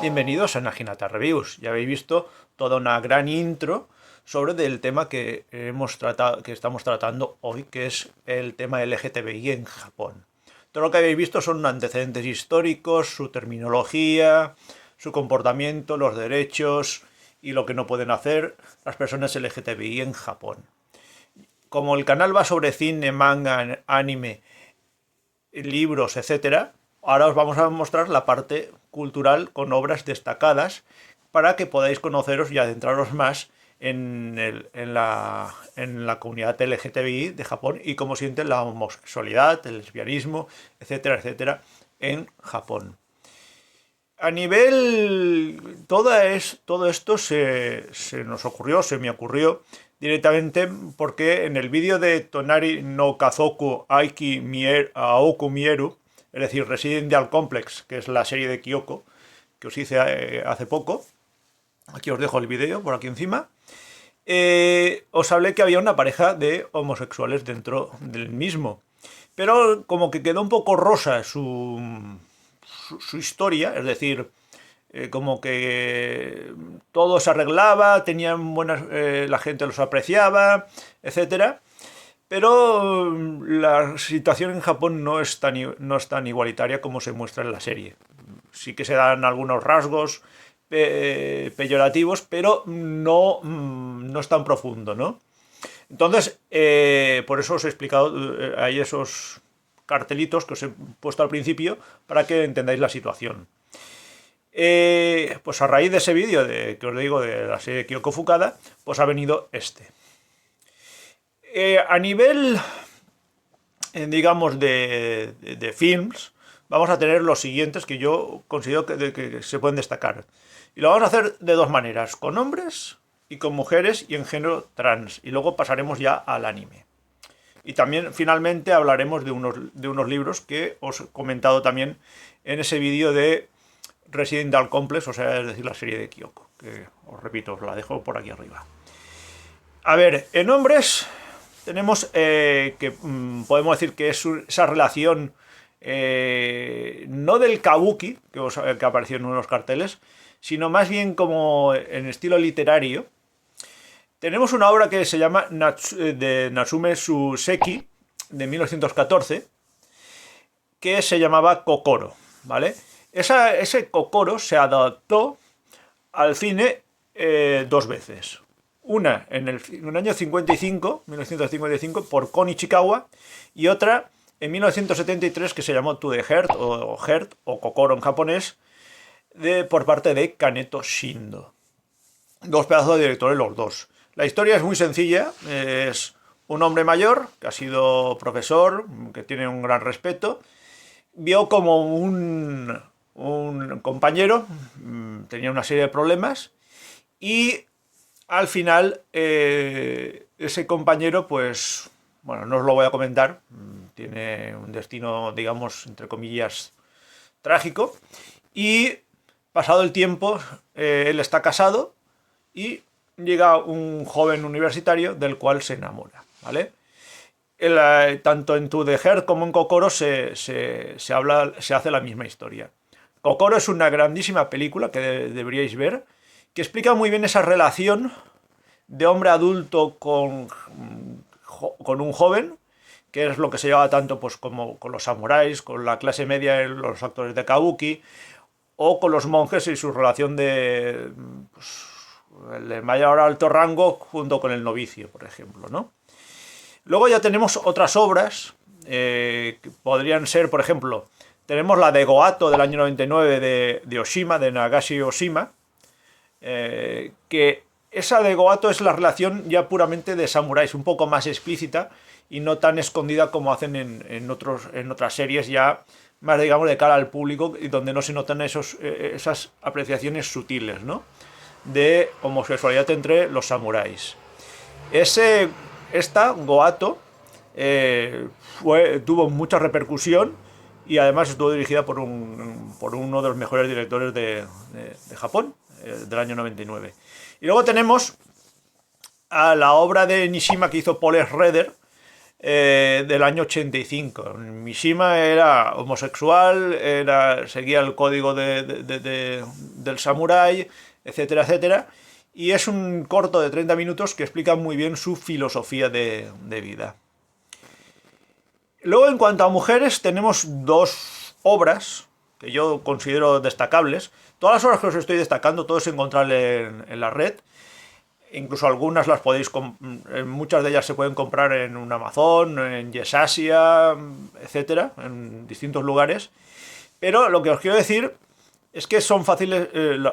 Bienvenidos a Naginata Reviews. Ya habéis visto toda una gran intro sobre el tema que estamos tratando hoy, que es el tema LGTBI en Japón. Todo lo que habéis visto son antecedentes históricos, su terminología, su comportamiento, los derechos y lo que no pueden hacer las personas LGTBI en Japón. Como el canal va sobre cine, manga, anime, libros, etcétera, ahora os vamos a mostrar la parte cultural con obras destacadas para que podáis conoceros y adentraros más en la comunidad LGTBI de Japón y cómo sienten la homosexualidad, el lesbianismo, etcétera, etcétera, en Japón. A nivel, todo esto se nos ocurrió, se me ocurrió directamente porque en el vídeo de Tonari no Kazoku Aoku Mieru, es decir, Residential Complex, que es la serie de Kyoko, que os hice hace poco, aquí os dejo el vídeo por aquí encima, os hablé que había una pareja de homosexuales dentro del mismo. Pero como que quedó un poco rosa su historia, es decir, como que todo se arreglaba, tenían buenas, la gente los apreciaba, etcétera. Pero la situación en Japón no es tan igualitaria como se muestra en la serie. Sí que se dan algunos rasgos peyorativos, pero no es tan profundo, ¿no? Entonces, por eso os he explicado, hay esos cartelitos que os he puesto al principio para que entendáis la situación. Pues a raíz de ese vídeo que os digo de la serie de Kyoko Fukada, pues ha venido este. A nivel, digamos, de films, vamos a tener los siguientes que yo considero que se pueden destacar. Y lo vamos a hacer de dos maneras, con hombres y con mujeres y en género trans. Y luego pasaremos ya al anime. Y también finalmente hablaremos de unos libros que os he comentado también en ese vídeo de Residential Complex, o sea, es decir, la serie de Kyoko, que os repito, os la dejo por aquí arriba. A ver, en hombres tenemos que podemos decir que es esa relación no del kabuki, que apareció en unos carteles, sino más bien como en estilo literario. Tenemos una obra que se llama de Natsume Suseki, de 1914, que se llamaba Kokoro, ¿vale? Ese Kokoro se adaptó al cine dos veces. Una en el año 1955, por Kon Ichikawa, y otra en 1973 que se llamó To the Heart, o Kokoro en japonés, por parte de Kaneto Shindo. Dos pedazos de directores los dos. La historia es muy sencilla, es un hombre mayor que ha sido profesor, que tiene un gran respeto, vio como un compañero tenía una serie de problemas y al final ese compañero, pues, bueno, no os lo voy a comentar, tiene un destino, digamos, entre comillas, trágico y pasado el tiempo, él está casado y llega un joven universitario del cual se enamora, ¿vale? Tanto en To the Heart como en Kokoro se hace la misma historia. Kokoro es una grandísima película que deberíais ver, que explica muy bien esa relación de hombre adulto con un joven, que es lo que se lleva tanto pues, como con los samuráis, con la clase media, los actores de kabuki, o con los monjes y su relación de pues, el mayor alto rango junto con el novicio, por ejemplo, ¿no? Luego ya tenemos otras obras que podrían ser, por ejemplo, tenemos la de Goato del año 99 de Oshima, de Nagashi Oshima, que esa de Goato es la relación ya puramente de samuráis, un poco más explícita y no tan escondida como hacen en otras series ya más, digamos, de cara al público y donde no se notan esas apreciaciones sutiles, ¿no? De homosexualidad entre los samuráis. Esta, Goato, tuvo mucha repercusión y además estuvo dirigida por uno de los mejores directores de Japón, del año 99. Y luego tenemos a la obra de Nishima que hizo Paul Schrader, del año 85. Mishima era homosexual, seguía el código del samurái, etcétera, etcétera. Y es un corto de 30 minutos que explica muy bien su filosofía de vida. Luego, en cuanto a mujeres, tenemos dos obras que yo considero destacables. Todas las obras que os estoy destacando, todo es encontrable en la red. Incluso algunas las podéis, muchas de ellas se pueden comprar en un Amazon, en Yesasia, etcétera, en distintos lugares. Pero lo que os quiero decir es que son fáciles,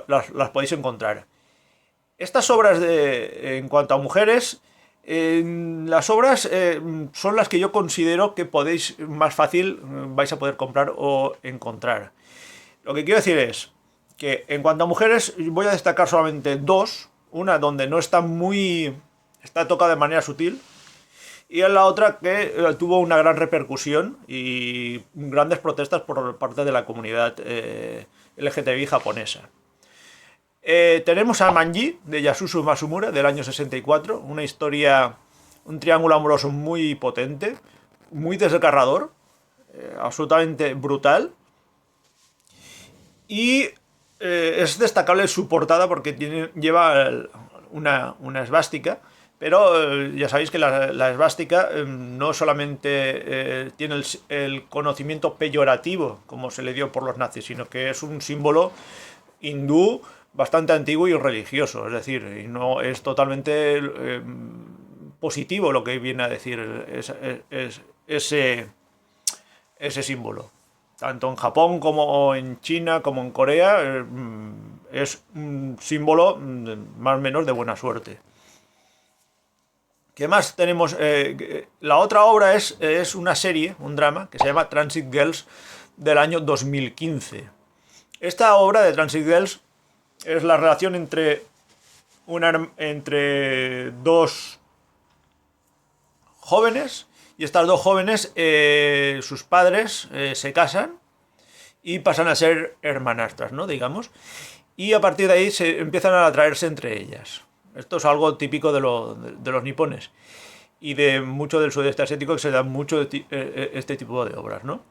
las podéis encontrar. Estas obras en cuanto a mujeres, las obras son las que yo considero que podéis más fácil vais a poder comprar o encontrar. Lo que quiero decir es que en cuanto a mujeres voy a destacar solamente dos. Una donde no está está tocada de manera sutil, y en la otra que tuvo una gran repercusión y grandes protestas por parte de la comunidad LGTBI japonesa. Tenemos a Manji, de Yasusu Masumura, del año 64, una historia, un triángulo amoroso muy potente, muy desgarrador, absolutamente brutal, y es destacable su portada porque lleva una esvástica, pero ya sabéis que la esvástica no solamente tiene el conocimiento peyorativo, como se le dio por los nazis, sino que es un símbolo hindú bastante antiguo y religioso, es decir, y no es totalmente positivo lo que viene a decir ese símbolo. Tanto en Japón como en China como en Corea es un símbolo más o menos de buena suerte. ¿Qué más tenemos? La otra obra es una serie, un drama, que se llama Transit Girls, del año 2015. Esta obra de Transit Girls es la relación entre dos jóvenes. Y estas dos jóvenes, sus padres se casan y pasan a ser hermanastras, ¿no? Digamos. Y a partir de ahí se empiezan a atraerse entre ellas. Esto es algo típico de los nipones y de mucho del sudeste asiático, que se da mucho este tipo de obras, ¿no?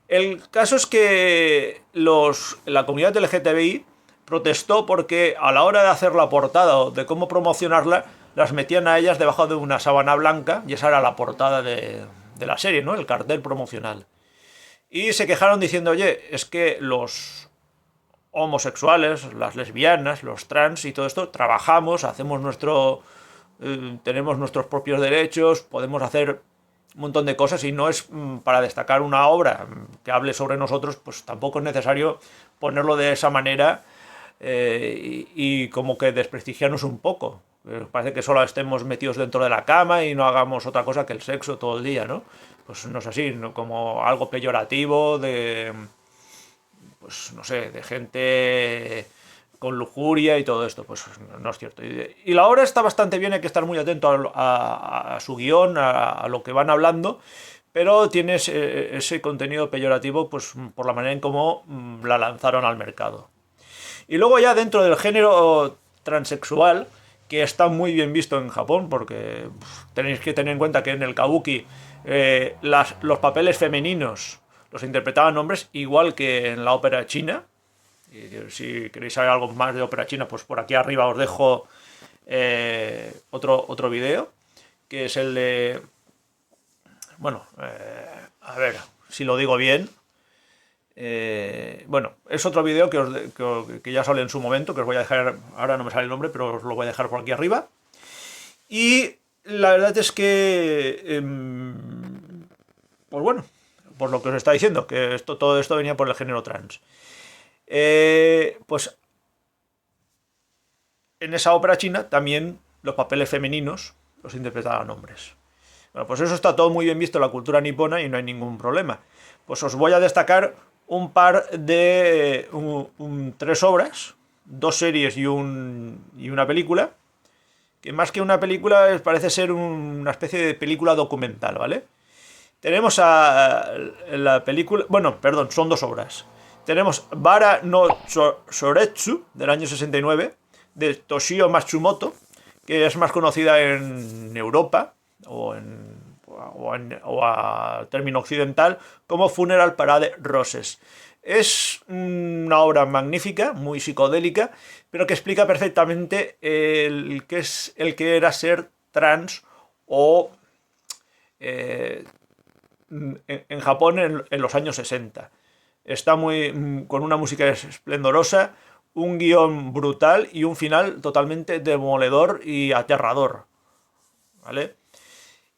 El caso es que la comunidad LGTBI protestó porque a la hora de hacer la portada o de cómo promocionarla, las metían a ellas debajo de una sábana blanca, y esa era la portada de la serie, ¿no? El cartel promocional. Y se quejaron diciendo, oye, es que los homosexuales, las lesbianas, los trans y todo esto, trabajamos, tenemos nuestros propios derechos, podemos hacer un montón de cosas, y no es para destacar una obra que hable sobre nosotros, pues tampoco es necesario ponerlo de esa manera y como que desprestigiarnos un poco. Parece que solo estemos metidos dentro de la cama y no hagamos otra cosa que el sexo todo el día, ¿no? Pues no es así, ¿no? Como algo peyorativo pues no sé, de gente con lujuria y todo esto, pues no es cierto. Y la obra está bastante bien, hay que estar muy atento a su guión, a lo que van hablando, pero tiene ese contenido peyorativo, pues por la manera en cómo la lanzaron al mercado. Y luego ya dentro del género transexual, que está muy bien visto en Japón, porque tenéis que tener en cuenta que en el kabuki los papeles femeninos los interpretaban hombres, igual que en la ópera china. Y si queréis saber algo más de ópera china, pues por aquí arriba os dejo otro vídeo, que es el de... Bueno, a ver si lo digo bien. Bueno, es otro vídeo que ya sale en su momento, que os voy a dejar, ahora no me sale el nombre, pero os lo voy a dejar por aquí arriba. Y la verdad es que, pues bueno, por lo que os está diciendo, que todo esto venía por el género trans. Pues en esa ópera china también los papeles femeninos los interpretaban hombres. Bueno, pues eso está todo muy bien visto en la cultura nipona y no hay ningún problema. Pues os voy a destacar un par de... tres obras, dos series y una película, que más que una película parece ser una especie de película documental, ¿vale? Tenemos la película... Bueno, perdón, son dos obras. Tenemos Bara no Soretsu, del año 69, de Toshio Matsumoto, que es más conocida en Europa, o o a término occidental como Funeral Parade Roses. Es una obra magnífica, muy psicodélica, pero que explica perfectamente el que era ser trans o en Japón en los años 60. Está con una música esplendorosa, un guión brutal y un final totalmente demoledor y aterrador, ¿vale?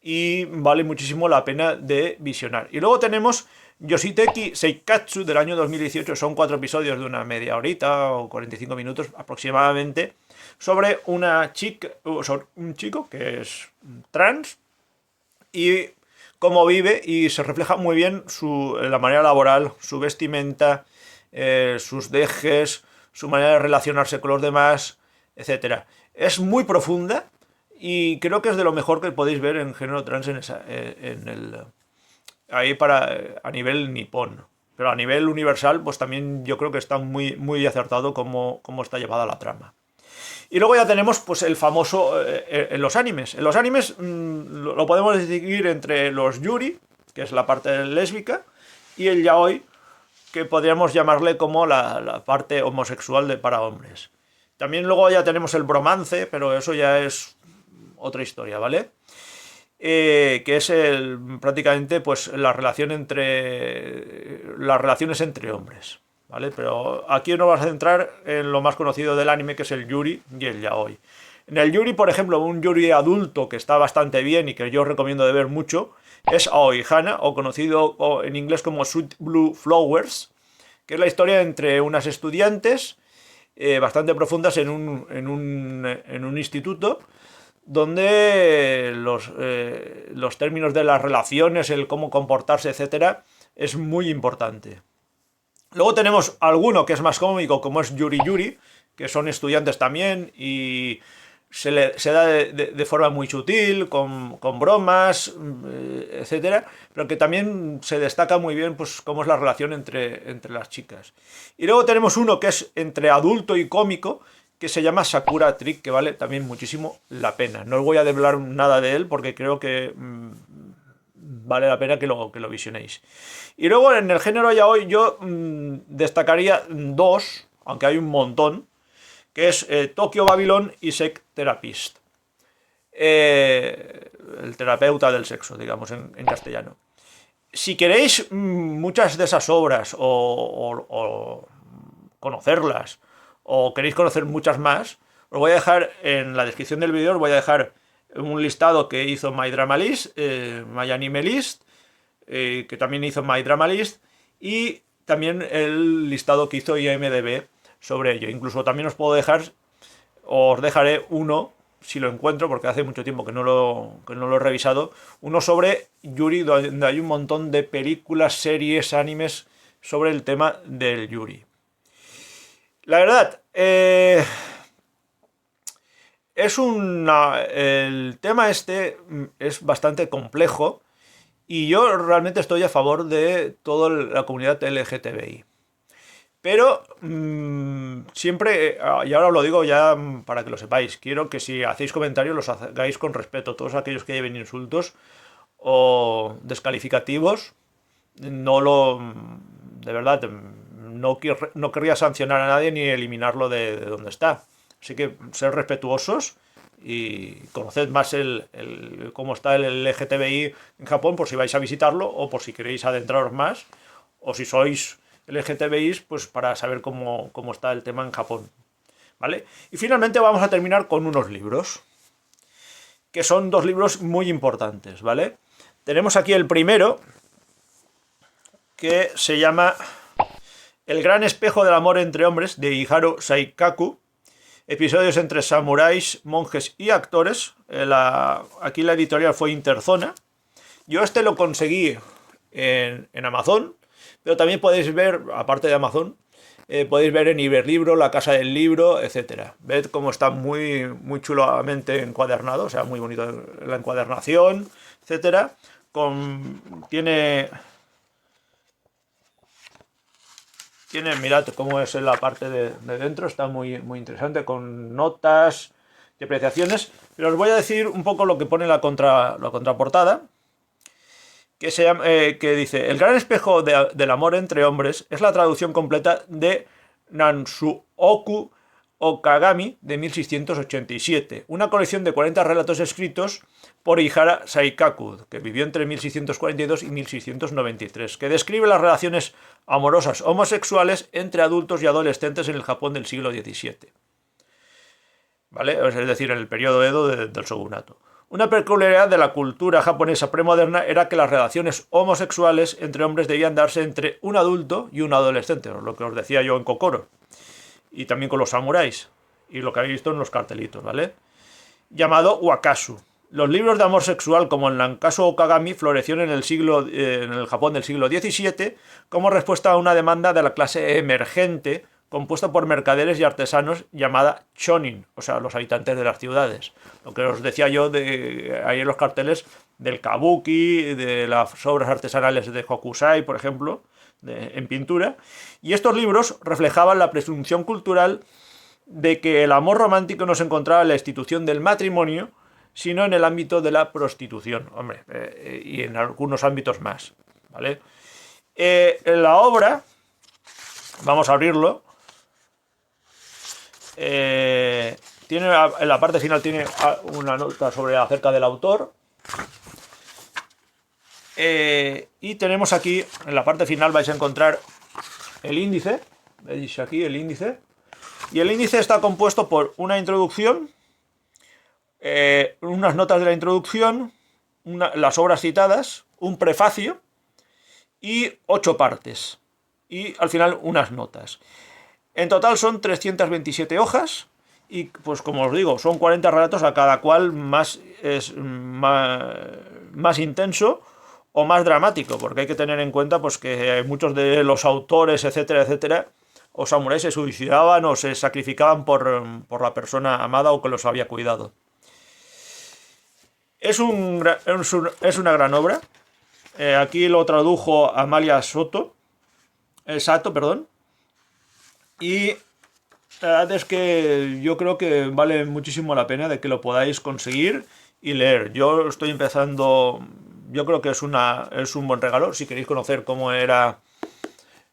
Y vale muchísimo la pena de visionar. Y luego tenemos Yoshiteki Seikatsu del año 2018, son 4 episodios de una media horita o 45 minutos aproximadamente, sobre una chica, sobre un chico que es trans y cómo vive, y se refleja muy bien la manera laboral, su vestimenta, sus dejes, su manera de relacionarse con los demás, etcétera. Es muy profunda y creo que es de lo mejor que podéis ver en género trans a nivel nipón. Pero a nivel universal, pues también yo creo que está muy, muy acertado cómo está llevada la trama. Y luego ya tenemos pues el famoso en los animes. En los animes lo podemos distinguir entre los yuri, que es la parte lésbica, y el yaoi, que podríamos llamarle como la parte homosexual para hombres. También luego ya tenemos el bromance, pero eso ya es otra historia, ¿vale? Que es prácticamente pues las relaciones entre hombres, ¿vale? Pero aquí nos vamos a centrar en lo más conocido del anime, que es el yuri y el yaoi. En el yuri, por ejemplo, un yuri adulto que está bastante bien y que yo recomiendo de ver mucho es Aoi Hana, o conocido en inglés como Sweet Blue Flowers, que es la historia entre unas estudiantes bastante profundas en un instituto, donde los términos de las relaciones, el cómo comportarse, etcétera, es muy importante. Luego tenemos alguno que es más cómico, como es Yuri Yuri, que son estudiantes también y se da de forma muy sutil, con bromas, etcétera, pero que también se destaca muy bien pues cómo es la relación entre las chicas. Y luego tenemos uno que es entre adulto y cómico, que se llama Sakura Trick, que vale también muchísimo la pena. No os voy a desvelar nada de él porque creo que vale la pena que lo visionéis. Y luego en el género yaoi yo destacaría 2, aunque hay un montón, que es Tokyo Babylon y Sex Therapist. El terapeuta del sexo, digamos, en castellano. Si queréis muchas de esas obras o conocerlas, o queréis conocer muchas más, os voy a dejar en la descripción del vídeo, os voy a dejar un listado que hizo My Drama List, My Anime List, que también hizo My Drama List, y también el listado que hizo IMDb sobre ello. Incluso también os dejaré uno, si lo encuentro, porque hace mucho tiempo que no lo he revisado, uno sobre Yuri, donde hay un montón de películas, series, animes sobre el tema del Yuri. La verdad, el tema este es bastante complejo y yo realmente estoy a favor de toda la comunidad LGTBI. Pero siempre, y ahora os lo digo ya para que lo sepáis, quiero que si hacéis comentarios los hagáis con respeto. Todos aquellos que lleven insultos o descalificativos, de verdad, no querría sancionar a nadie ni eliminarlo de donde está. Así que ser respetuosos y conoced más cómo está el LGTBI en Japón, por si vais a visitarlo o por si queréis adentraros más, o si sois LGTBI, pues para saber cómo está el tema en Japón, ¿vale? Y finalmente vamos a terminar con unos libros, que son 2 libros muy importantes, ¿vale? Tenemos aquí el primero, que se llama El gran espejo del amor entre hombres, de Iharu Saikaku. Episodios entre samuráis, monjes y actores. Aquí la editorial fue Interzona. Yo lo conseguí en Amazon, pero también podéis ver, aparte de Amazon, podéis ver en Iberlibro, La Casa del Libro, etc. Ved cómo está muy, muy chulamente encuadernado, o sea, muy bonito la encuadernación, etc. Tiene, mirad cómo es la parte de dentro, está muy, muy interesante, con notas y apreciaciones. Pero os voy a decir un poco lo que pone la contraportada, que dice: el gran espejo del amor entre hombres es la traducción completa de Nansuoku Okagami de 1687, una colección de 40 relatos escritos por Ihara Saikaku, que vivió entre 1642 y 1693, que describe las relaciones amorosas homosexuales entre adultos y adolescentes en el Japón del siglo XVII. ¿Vale? Es decir, en el periodo Edo del shogunato. Una peculiaridad de la cultura japonesa premoderna era que las relaciones homosexuales entre hombres debían darse entre un adulto y un adolescente, lo que os decía yo en Kokoro, y también con los samuráis, y lo que habéis visto en los cartelitos, ¿vale? Llamado wakasu. Los libros de amor sexual como el Nankasu Okagami florecieron en el Japón del siglo XVII como respuesta a una demanda de la clase emergente compuesta por mercaderes y artesanos llamada chonin, o sea, los habitantes de las ciudades. Lo que os decía yo ahí en los carteles del kabuki, de las obras artesanales de Hokusai, por ejemplo, en pintura. Y estos libros reflejaban la presunción cultural de que el amor romántico no se encontraba en la institución del matrimonio, sino en el ámbito de la prostitución, hombre, y en algunos ámbitos más, ¿vale? En la obra, vamos a abrirlo, tiene, en la parte final tiene una nota acerca del autor, y tenemos aquí, en la parte final vais a encontrar el índice, veis aquí el índice, y el índice está compuesto por una introducción, unas notas de la introducción, las obras citadas, un prefacio y 8 partes, y al final unas notas. En total son 327 hojas y, pues como os digo, son 40 relatos, a cada cual más intenso o más dramático, porque hay que tener en cuenta pues que muchos de los autores, etcétera, etcétera, o samuráis se suicidaban o se sacrificaban por la persona amada o que los había cuidado. Es una gran obra. Aquí lo tradujo Amalia Sato, perdón. Y la verdad es que yo creo que vale muchísimo la pena de que lo podáis conseguir y leer. Yo estoy empezando, yo creo que es un buen regalo si queréis conocer cómo era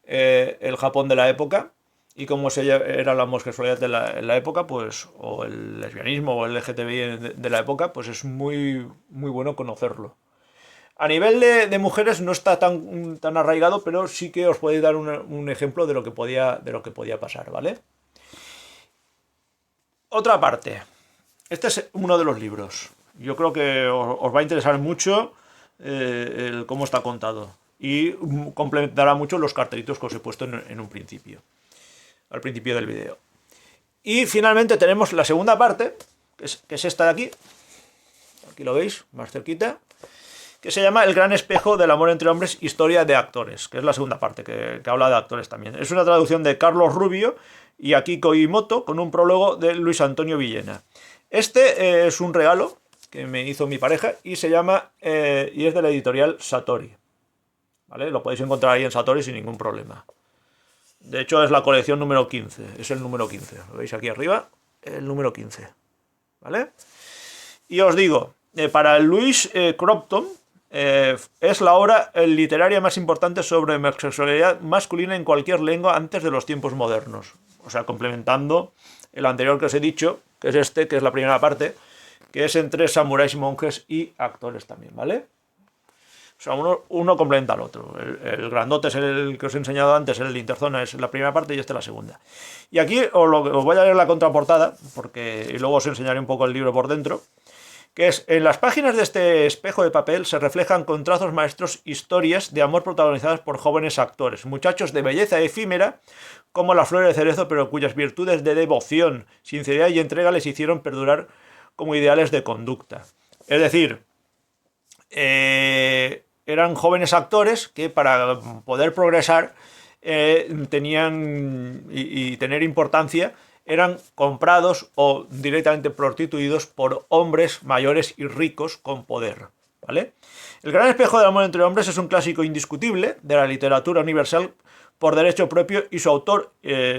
el Japón de la época y cómo era la homosexualidad en la época, pues, o el lesbianismo o el LGTBI de la época, pues es muy, muy bueno conocerlo. A nivel de mujeres no está tan arraigado, pero sí que os podéis dar un ejemplo de lo que podía pasar, ¿vale? Otra parte. Este es uno de los libros. Yo creo que os va a interesar mucho cómo está contado. Y complementará mucho los cartelitos que os he puesto en un principio. Al principio del vídeo. Y finalmente tenemos la segunda parte, que es esta de aquí. Aquí lo veis, más cerquita. Que se llama El gran espejo del amor entre hombres, historia de actores, que es la segunda parte, que habla de actores también. Es una traducción de Carlos Rubio y Akiko Imoto, con un prólogo de Luis Antonio Villena. Este es un regalo que me hizo mi pareja y se llama, y es de la editorial Satori. ¿Vale? Lo podéis encontrar ahí en Satori sin ningún problema. De hecho es la colección número 15, es el número 15. Lo veis aquí arriba, el número 15. ¿Vale? Y os digo, para Louis Crompton, es la obra literaria más importante sobre homosexualidad masculina en cualquier lengua antes de los tiempos modernos. O sea, complementando el anterior que os he dicho, que es que es la primera parte, que es entre samuráis y monjes y actores también, ¿vale? O sea, uno complementa al otro. El grandote es el que os he enseñado antes, el de Interzona es la primera parte y este la segunda. Y aquí os voy a leer la contraportada, y luego os enseñaré un poco el libro por dentro. Que es, en las páginas de este espejo de papel se reflejan con trazos maestros historias de amor protagonizadas por jóvenes actores, muchachos de belleza efímera como la flor de cerezo, pero cuyas virtudes de devoción, sinceridad y entrega les hicieron perdurar como ideales de conducta. Es decir, eran jóvenes actores que para poder progresar tenían y tener importancia, eran comprados o directamente prostituidos por hombres mayores y ricos con poder, ¿vale? El gran espejo del amor entre hombres es un clásico indiscutible de la literatura universal por derecho propio y su autor,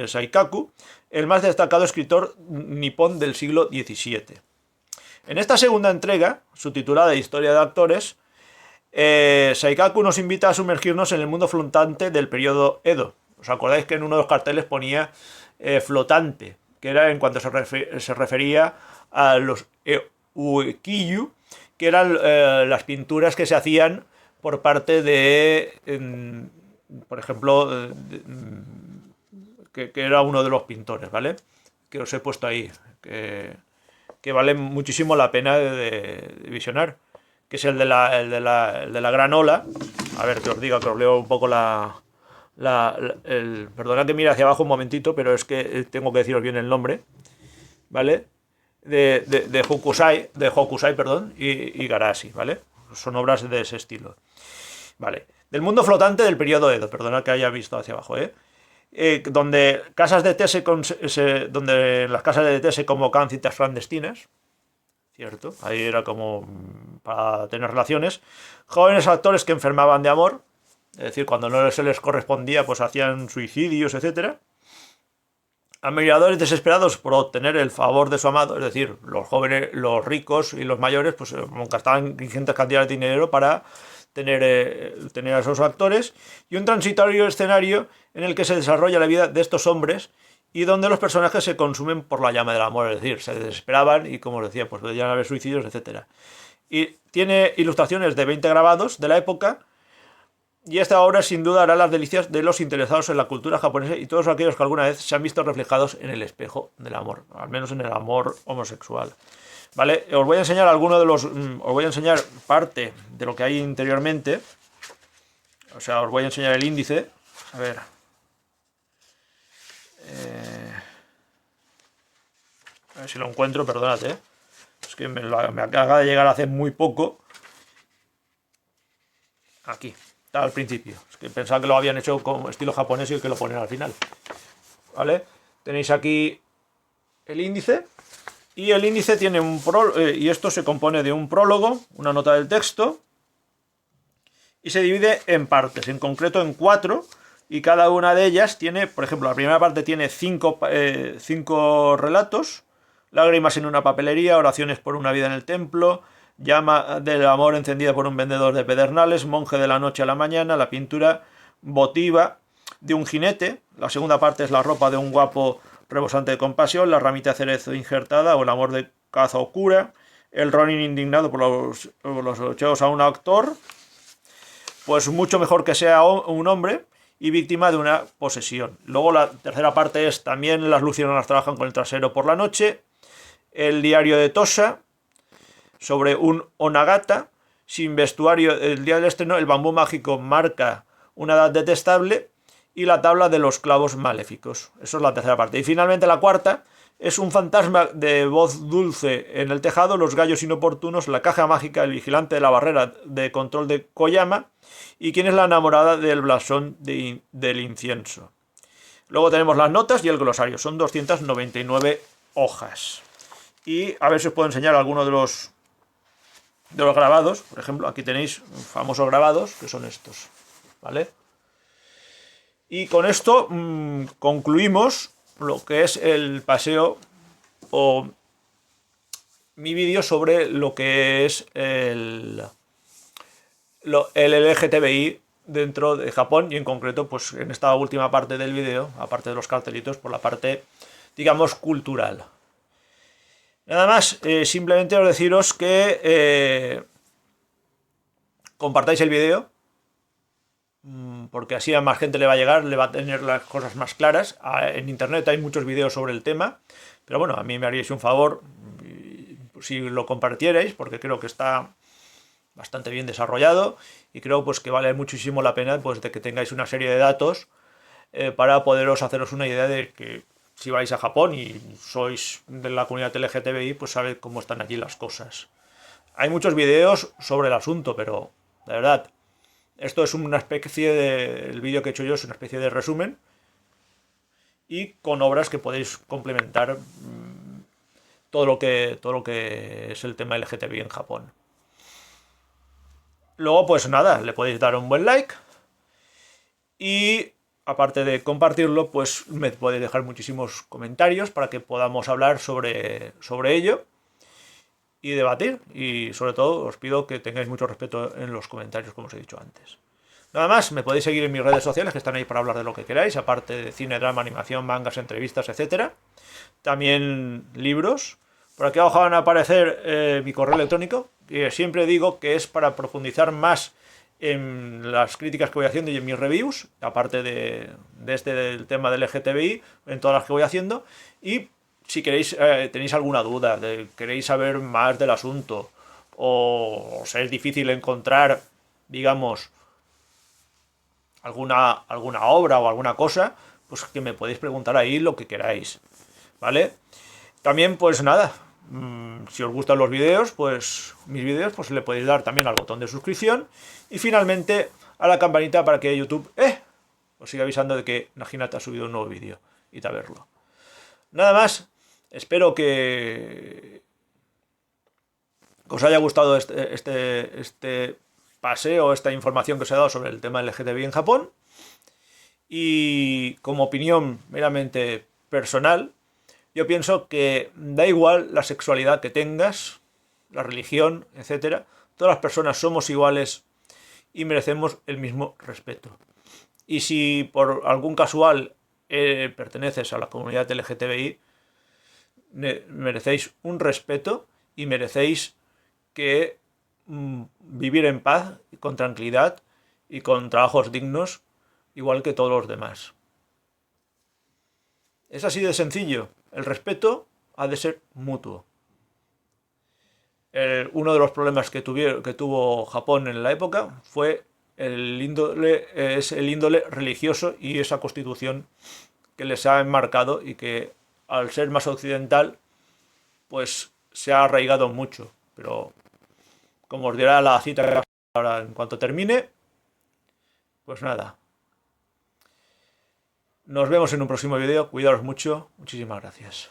Saikaku, el más destacado escritor nipón del siglo XVII. En esta segunda entrega, subtitulada Historia de actores, Saikaku nos invita a sumergirnos en el mundo flotante del periodo Edo. ¿Os acordáis que en uno de los carteles ponía flotante? Que era en cuanto se refería a los uekiyu, que eran las pinturas que se hacían por parte de, por ejemplo, que era uno de los pintores, ¿vale? Que os he puesto ahí, que vale muchísimo la pena de visionar, que es el de la gran ola. A ver, que os diga, que os leo un poco perdonad que mire hacia abajo un momentito, pero es que tengo que deciros bien el nombre, ¿vale? De Hokusai, perdón, y Garashi, ¿vale? Son obras de ese estilo. Vale. Del mundo flotante del periodo Edo, perdonad que haya visto hacia abajo, donde casas de té donde las casas de té se convocaban citas clandestinas, ¿cierto? Ahí era como para tener relaciones. Jóvenes actores que enfermaban de amor, es decir, cuando no se les correspondía, pues hacían suicidios, etcétera. Admiradores desesperados por obtener el favor de su amado, es decir, los jóvenes, los ricos y los mayores, pues gastaban ingentes cantidades de dinero para tener a esos actores, y un transitorio escenario en el que se desarrolla la vida de estos hombres y donde los personajes se consumen por la llama del amor, es decir, se desesperaban y, como os decía, pues podían haber suicidios, etcétera. Y tiene ilustraciones de 20 grabados de la época, y esta obra sin duda hará las delicias de los interesados en la cultura japonesa y todos aquellos que alguna vez se han visto reflejados en el espejo del amor, al menos en el amor homosexual. Vale, os voy a enseñar os voy a enseñar parte de lo que hay interiormente. O sea, os voy a enseñar el índice. A ver. A ver si lo encuentro, perdonad, es que me acaba de llegar hace muy poco. Aquí, está al principio. Es que pensaba que lo habían hecho como estilo japonés y que lo ponen al final. ¿Vale? Tenéis aquí el índice. Y el índice tiene y esto se compone de un prólogo, una nota del texto, y se divide en partes, en concreto en 4, y cada una de ellas tiene, por ejemplo, la primera parte tiene 5 relatos: lágrimas en una papelería, oraciones por una vida en el templo, llama del amor encendida por un vendedor de pedernales, monje de la noche a la mañana, la pintura votiva de un jinete. La segunda parte es la ropa de un guapo rebosante de compasión, la ramita de cerezo injertada o el amor de Kazokura, el Ronin indignado por los ocheos a un actor, pues mucho mejor que sea un hombre y víctima de una posesión. Luego la tercera parte es también las luciérnagas trabajan con el trasero por la noche, el diario de Tosa sobre un Onagata sin vestuario el día del estreno, el bambú mágico marca una edad detestable y la tabla de los clavos maléficos. Eso es la tercera parte. Y finalmente la cuarta es un fantasma de voz dulce en el tejado, los gallos inoportunos, la caja mágica, el vigilante de la barrera de control de Koyama y quién es la enamorada del blasón del incienso. Luego tenemos las notas y el glosario. Son 299 hojas. Y a ver si os puedo enseñar alguno de los grabados. Por ejemplo, aquí tenéis famosos grabados, que son estos, ¿vale? Y con esto concluimos lo que es el paseo o mi vídeo sobre lo que es el LGTBI dentro de Japón, y en concreto pues en esta última parte del vídeo, aparte de los cartelitos, por la parte, digamos, cultural. Nada más, simplemente os deciros que compartáis el vídeo, porque así a más gente le va a llegar, le va a tener las cosas más claras. En internet hay muchos vídeos sobre el tema, pero bueno, a mí me haríais un favor si lo compartierais, porque creo que está bastante bien desarrollado y creo pues que vale muchísimo la pena pues de que tengáis una serie de datos para poderos haceros una idea de que si vais a Japón y sois de la comunidad LGTBI, pues sabed cómo están allí las cosas. Hay muchos vídeos sobre el asunto, pero de verdad, esto es una especie de... El vídeo que he hecho yo es una especie de resumen y con obras que podéis complementar todo lo que es el tema LGTBI en Japón. Luego, pues nada, le podéis dar un buen like y aparte de compartirlo, pues me podéis dejar muchísimos comentarios para que podamos hablar sobre ello. y debatir. Y sobre todo os pido que tengáis mucho respeto en los comentarios, como os he dicho antes. Nada más, me podéis seguir en mis redes sociales, que están ahí para hablar de lo que queráis, aparte de cine, drama, animación, mangas, entrevistas, etcétera. También libros. Por aquí abajo van a aparecer mi correo electrónico, que siempre digo que es para profundizar más en las críticas que voy haciendo y en mis reviews, aparte del tema del LGTBI, en todas las que voy haciendo. Y si queréis, tenéis alguna duda, queréis saber más del asunto, o os es difícil encontrar, digamos, alguna obra o alguna cosa, pues que me podéis preguntar ahí lo que queráis, ¿vale? También, pues nada, si os gustan los vídeos, pues mis vídeos, pues le podéis dar también al botón de suscripción y finalmente a la campanita para que YouTube os siga avisando de que Naginata ha subido un nuevo vídeo y a verlo. Nada más, espero que os haya gustado este paseo, esta información que os he dado sobre el tema LGTBI en Japón. Y como opinión meramente personal, yo pienso que da igual la sexualidad que tengas, la religión, etcétera. Todas las personas somos iguales y merecemos el mismo respeto. Y si por algún casual perteneces a la comunidad LGTBI, merecéis un respeto y merecéis que vivir en paz, con tranquilidad y con trabajos dignos, igual que todos los demás. Es así de sencillo. El respeto ha de ser mutuo. Uno de los problemas que tuvo Japón en la época fue el índole religioso y esa constitución que les ha enmarcado y que al ser más occidental pues se ha arraigado mucho. Pero como os dirá la cita que ahora en cuanto termine, pues nada. Nos vemos en un próximo vídeo. Cuidaos mucho. Muchísimas gracias.